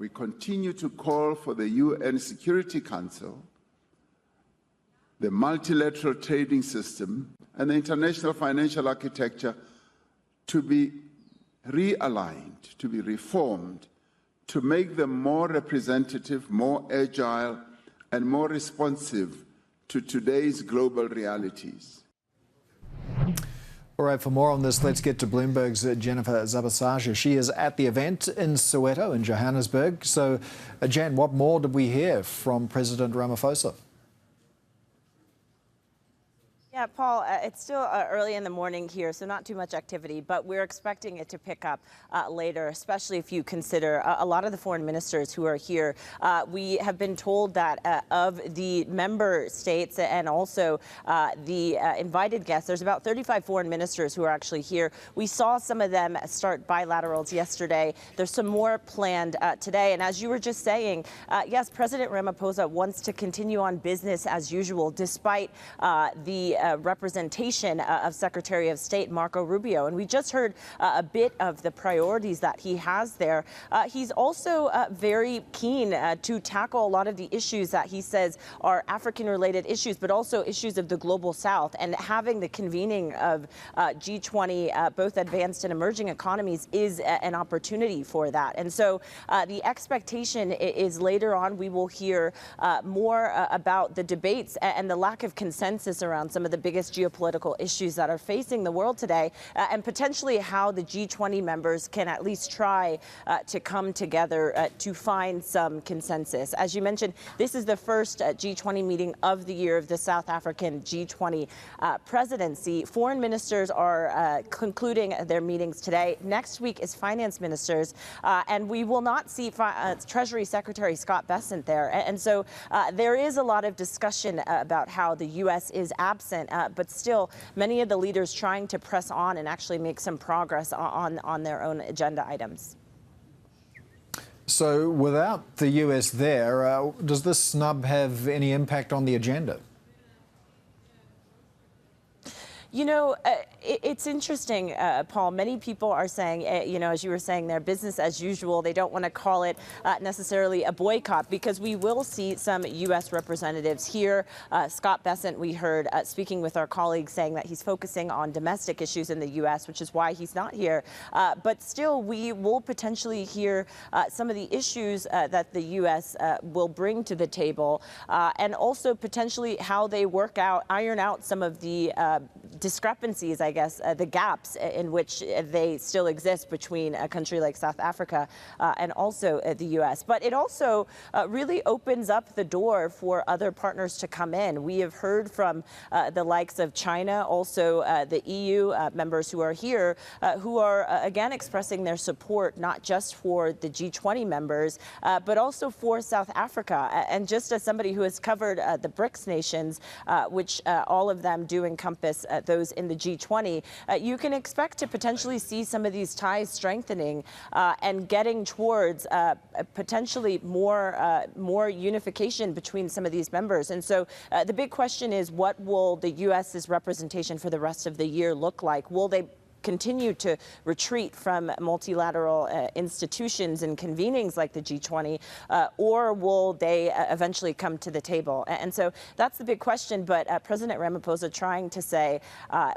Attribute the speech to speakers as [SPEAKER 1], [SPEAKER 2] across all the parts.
[SPEAKER 1] We continue to call for the UN Security Council, the multilateral trading system, and the international financial architecture to be realigned, to be reformed, to make them more representative, more agile, and more responsive to today's global realities.
[SPEAKER 2] All right, for more on this, let's get to Bloomberg's Jennifer Zabasajja. She is at the event in Soweto in Johannesburg. So, Jen, what more did we hear from President Ramaphosa?
[SPEAKER 3] Yeah, Paul, it's still early in the morning here, so not too much activity, but we're expecting it to pick up later, especially if you consider a lot of the foreign ministers who are here. We have been told that of the member states and also the invited guests, there's about 35 foreign ministers who are actually here. We saw some of them start bilaterals yesterday. There's some more planned today. And as you were just saying, yes, President Ramaphosa wants to continue on business as usual, despite the representation of Secretary of State Marco Rubio. And we just heard a bit of the priorities that he has there. He's also very keen to tackle a lot of the issues that he says are African-related issues, but also issues of the global South. And having the convening of G-20, both advanced and emerging economies, is an opportunity for that. And so the expectation is later on we will hear more about the debates and the lack of consensus around some of the biggest geopolitical issues that are facing the world today, and potentially how the G20 members can at least try to come together to find some consensus. As you mentioned, this is the first G20 meeting of the year of the South African G20 presidency. Foreign ministers are concluding their meetings today. Next week is finance ministers, and we will not see Treasury Secretary Scott Bessent there. And so there is a lot of discussion about how the U.S. is absent, but still many of the leaders trying to press on and actually make some progress on their own agenda items.
[SPEAKER 2] So without the U.S. there, does this snub have any impact on the agenda?
[SPEAKER 3] You know, it's interesting, Paul. Many people are saying, you know, as you were saying there, business as usual. They don't want to call it necessarily a boycott, because we will see some U.S. representatives here. Scott Bessent, we heard speaking with our colleagues, saying that he's focusing on domestic issues in the U.S., which is why he's not here. But still, we will potentially hear some of the issues that the U.S. will bring to the table, and also potentially how they iron out some of the discrepancies, I guess, the gaps in which they still exist between a country like South Africa and also the U.S. But it also really opens up the door for other partners to come in. We have heard from the likes of China, also the EU members who are here, who are again expressing their support not just for the G20 members, but also for South Africa. And just as somebody who has covered the BRICS nations, which all of them do encompass those in the G20, you can expect to potentially see some of these ties strengthening and getting towards potentially more unification between some of these members. And so the big question is, what will the U.S.'s representation for the rest of the year look like? Will they continue to retreat from multilateral institutions and convenings like the G20, or will they eventually come to the table? And so that's the big question. But President Ramaphosa trying to say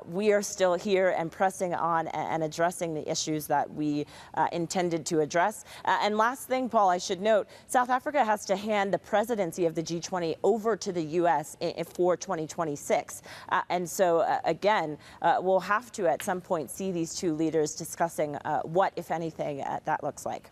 [SPEAKER 3] we are still here and pressing on and addressing the issues that we intended to address. And last thing, Paul, I should note, South Africa has to hand the presidency of the G20 over to the U.S. for 2026. And so, again, we'll have to at some point see these two leaders discussing what, if anything, that looks like.